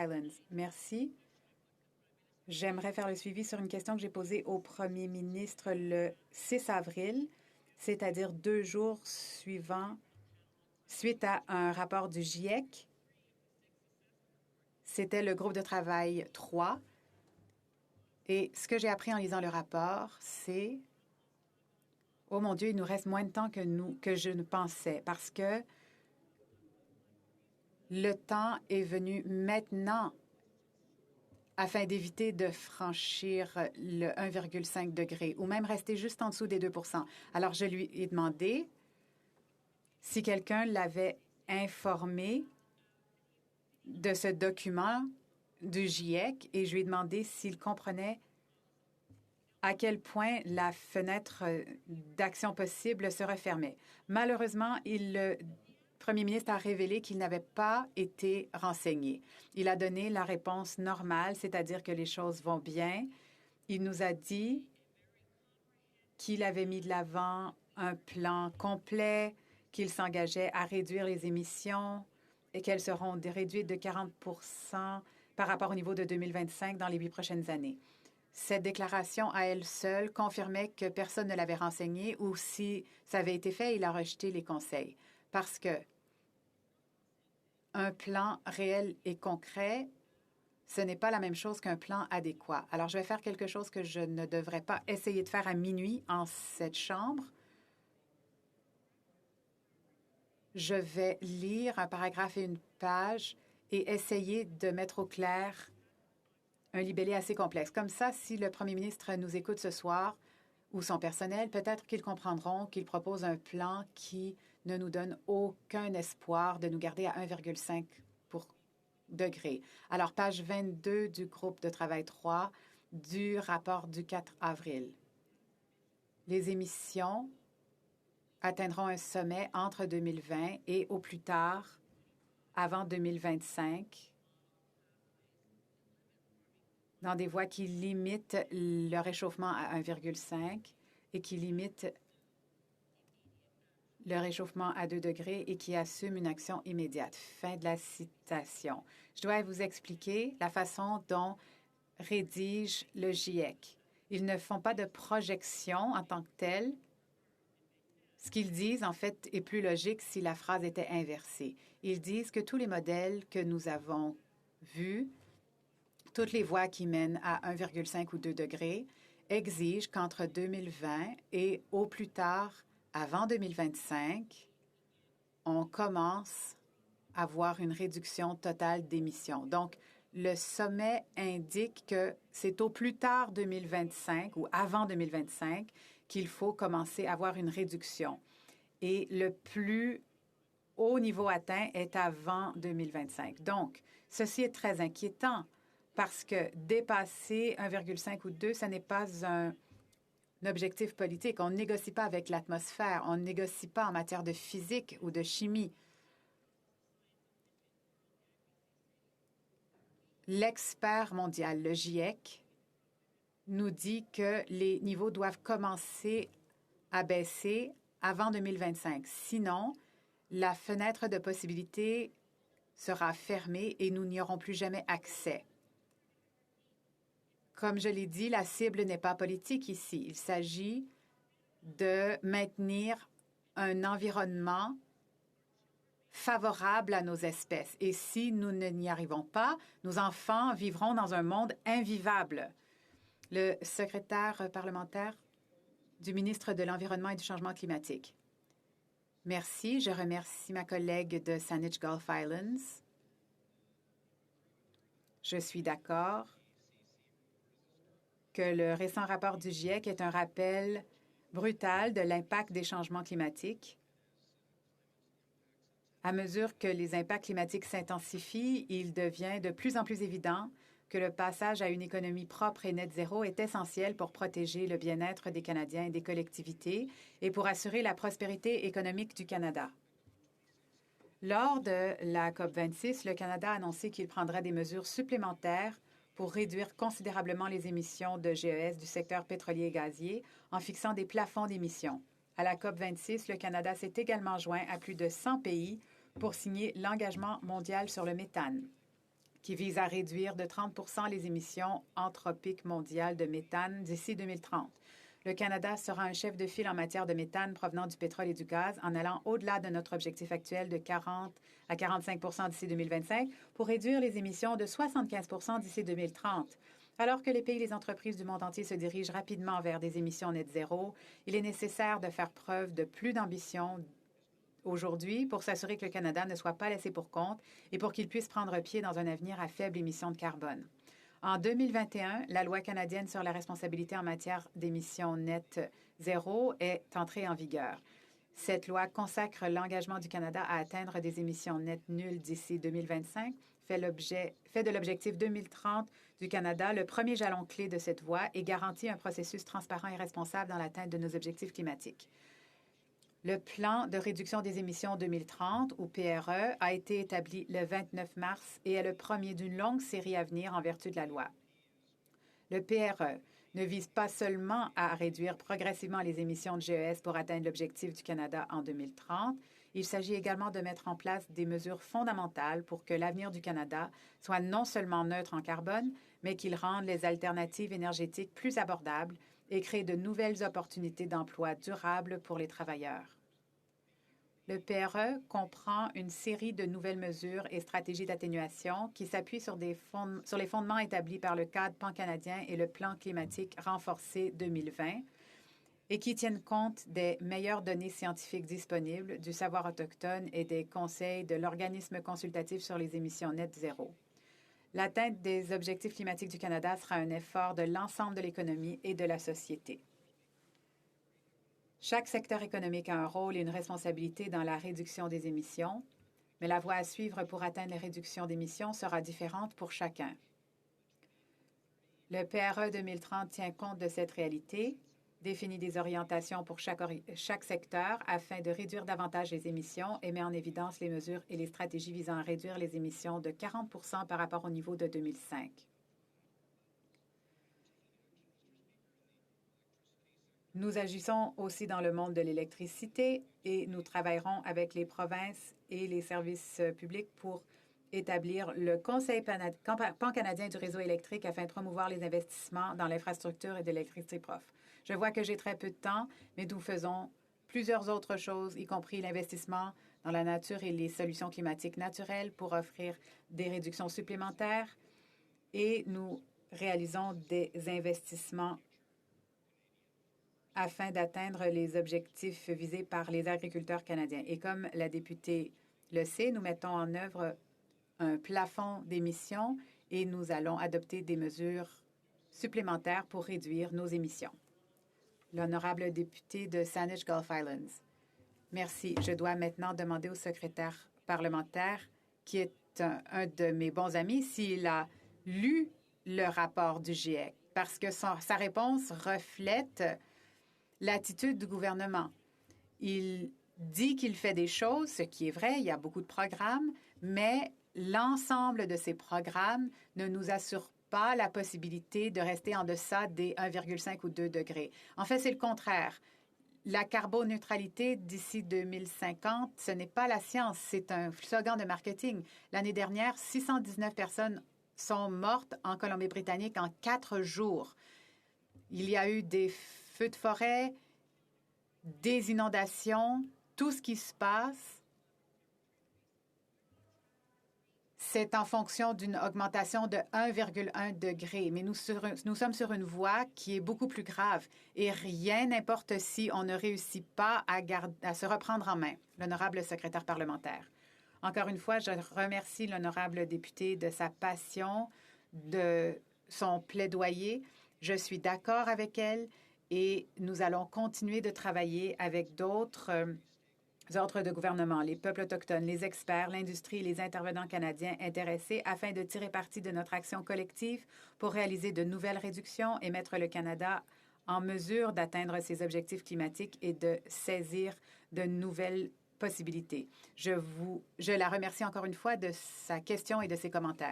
Highlands. Merci. J'aimerais faire le suivi sur une question que j'ai posée au premier ministre le 6 avril, c'est-à-dire 2 jours suite à un rapport du GIEC. C'était le groupe de travail 3. Et ce que j'ai appris en lisant le rapport, c'est oh mon Dieu, il nous reste moins de temps que je ne pensais, parce que le temps est venu maintenant afin d'éviter de franchir le 1,5 degré ou même rester juste en dessous des 2 %. Alors, je lui ai demandé si quelqu'un l'avait informé de ce document du GIEC et je lui ai demandé s'il comprenait à quel point la fenêtre d'action possible se refermait. Malheureusement, le premier ministre a révélé qu'il n'avait pas été renseigné. Il a donné la réponse normale, c'est-à-dire que les choses vont bien. Il nous a dit qu'il avait mis de l'avant un plan complet, qu'il s'engageait à réduire les émissions et qu'elles seront réduites de 40 par rapport au niveau de 2025 dans les 8 prochaines années. Cette déclaration à elle seule confirmait que personne ne l'avait renseigné ou si ça avait été fait, il a rejeté les conseils. Parce que un plan réel et concret, ce n'est pas la même chose qu'un plan adéquat. Alors, je vais faire quelque chose que je ne devrais pas essayer de faire à minuit en cette chambre. Je vais lire un paragraphe et une page et essayer de mettre au clair un libellé assez complexe. Comme ça, si le premier ministre nous écoute ce soir ou son personnel, peut-être qu'ils comprendront qu'il propose un plan qui ne nous donne aucun espoir de nous garder à 1,5 degrés. Alors, page 22 du groupe de travail 3 du rapport du 4 avril. Les émissions atteindront un sommet entre 2020 et au plus tard avant 2025 dans des voies qui limitent le réchauffement à 1,5 et qui limitent le réchauffement à 2 degrés et qui assument une action immédiate. Fin de la citation. Je dois vous expliquer la façon dont rédige le GIEC. Ils ne font pas de projection en tant que telle. Ce qu'ils disent, en fait, est plus logique si la phrase était inversée. Ils disent que tous les modèles que nous avons vus, toutes les voies qui mènent à 1,5 ou 2 degrés, exigent qu'entre 2020 et au plus tard, avant 2025, on commence à voir une réduction totale d'émissions. Donc, le sommet indique que c'est au plus tard 2025 ou avant 2025 qu'il faut commencer à avoir une réduction. Et le plus haut niveau atteint est avant 2025. Donc, ceci est très inquiétant parce que dépasser 1,5 ou 2, ce n'est pas un objectif politique. On ne négocie pas avec l'atmosphère. On ne négocie pas en matière de physique ou de chimie. L'expert mondial, le GIEC, nous dit que les niveaux doivent commencer à baisser avant 2025. Sinon, la fenêtre de possibilité sera fermée et nous n'y aurons plus jamais accès. Comme je l'ai dit, la cible n'est pas politique ici. Il s'agit de maintenir un environnement favorable à nos espèces. Et si nous n'y arrivons pas, nos enfants vivront dans un monde invivable. Le secrétaire parlementaire du ministre de l'Environnement et du Changement climatique. Merci. Je remercie ma collègue de Saanich Gulf Islands. Je suis d'accord que le récent rapport du GIEC est un rappel brutal de l'impact des changements climatiques. À mesure que les impacts climatiques s'intensifient, il devient de plus en plus évident que le passage à une économie propre et net zéro est essentiel pour protéger le bien-être des Canadiens et des collectivités et pour assurer la prospérité économique du Canada. Lors de la COP26, le Canada a annoncé qu'il prendrait des mesures supplémentaires pour réduire considérablement les émissions de GES du secteur pétrolier et gazier en fixant des plafonds d'émissions. À la COP26, le Canada s'est également joint à plus de 100 pays pour signer l'engagement mondial sur le méthane. qui vise à réduire de 30 les émissions anthropiques mondiales de méthane d'ici 2030. Le Canada sera un chef de file en matière de méthane provenant du pétrole et du gaz en allant au-delà de notre objectif actuel de 40 à 45 d'ici 2025 pour réduire les émissions de 75 d'ici 2030. Alors que les pays et les entreprises du monde entier se dirigent rapidement vers des émissions net zéro, il est nécessaire de faire preuve de plus d'ambition aujourd'hui pour s'assurer que le Canada ne soit pas laissé pour compte et pour qu'il puisse prendre pied dans un avenir à faible émission de carbone. En 2021, la loi canadienne sur la responsabilité en matière d'émissions nettes zéro est entrée en vigueur. Cette loi consacre l'engagement du Canada à atteindre des émissions nettes nulles d'ici 2025, fait de l'objectif 2030 du Canada le premier jalon clé de cette voie et garantit un processus transparent et responsable dans l'atteinte de nos objectifs climatiques. Le plan de réduction des émissions 2030, ou PRE, a été établi le 29 mars et est le premier d'une longue série à venir en vertu de la loi. Le PRE ne vise pas seulement à réduire progressivement les émissions de GES pour atteindre l'objectif du Canada en 2030, il s'agit également de mettre en place des mesures fondamentales pour que l'avenir du Canada soit non seulement neutre en carbone, mais qu'il rende les alternatives énergétiques plus abordables et crée de nouvelles opportunités d'emploi durables pour les travailleurs. Le PRE comprend une série de nouvelles mesures et stratégies d'atténuation qui s'appuient sur les fondements établis par le cadre pan-canadien et le plan climatique renforcé 2020 et qui tiennent compte des meilleures données scientifiques disponibles, du savoir autochtone et des conseils de l'Organisme consultatif sur les émissions nettes zéro. L'atteinte des objectifs climatiques du Canada sera un effort de l'ensemble de l'économie et de la société. Chaque secteur économique a un rôle et une responsabilité dans la réduction des émissions, mais la voie à suivre pour atteindre les réductions d'émissions sera différente pour chacun. Le PRE 2030 tient compte de cette réalité, définit des orientations pour chaque secteur afin de réduire davantage les émissions et met en évidence les mesures et les stratégies visant à réduire les émissions de 40 par rapport au niveau de 2005. Nous agissons aussi dans le monde de l'électricité et nous travaillerons avec les provinces et les services publics pour établir le Conseil pan-canadien du réseau électrique afin de promouvoir les investissements dans l'infrastructure et de l'électricité propre. Je vois que j'ai très peu de temps, mais nous faisons plusieurs autres choses, y compris l'investissement dans la nature et les solutions climatiques naturelles pour offrir des réductions supplémentaires et nous réalisons des investissements afin d'atteindre les objectifs visés par les agriculteurs canadiens. Et comme la députée le sait, nous mettons en œuvre un plafond d'émissions et nous allons adopter des mesures supplémentaires pour réduire nos émissions. L'honorable député de Saanich Gulf Islands. Merci. Je dois maintenant demander au secrétaire parlementaire, qui est un de mes bons amis, s'il a lu le rapport du GIEC, parce que sa réponse reflète l'attitude du gouvernement. Il dit qu'il fait des choses, ce qui est vrai, il y a beaucoup de programmes, mais l'ensemble de ces programmes ne nous assure pas la possibilité de rester en deçà des 1,5 ou 2 degrés. En fait, c'est le contraire. La carboneutralité d'ici 2050, ce n'est pas la science, c'est un slogan de marketing. L'année dernière, 619 personnes sont mortes en Colombie-Britannique en 4 jours. Il y a eu des feux de forêt, des inondations, tout ce qui se passe, c'est en fonction d'une augmentation de 1,1 degré. Mais nous sommes sur une voie qui est beaucoup plus grave et rien n'importe si on ne réussit pas à se reprendre en main. L'honorable secrétaire parlementaire. Encore une fois, je remercie l'honorable députée de sa passion, de son plaidoyer. Je suis d'accord avec elle et nous allons continuer de travailler avec d'autres ordres de gouvernement, les peuples autochtones, les experts, l'industrie et les intervenants canadiens intéressés afin de tirer parti de notre action collective pour réaliser de nouvelles réductions et mettre le Canada en mesure d'atteindre ses objectifs climatiques et de saisir de nouvelles possibilités. Je la remercie encore une fois de sa question et de ses commentaires.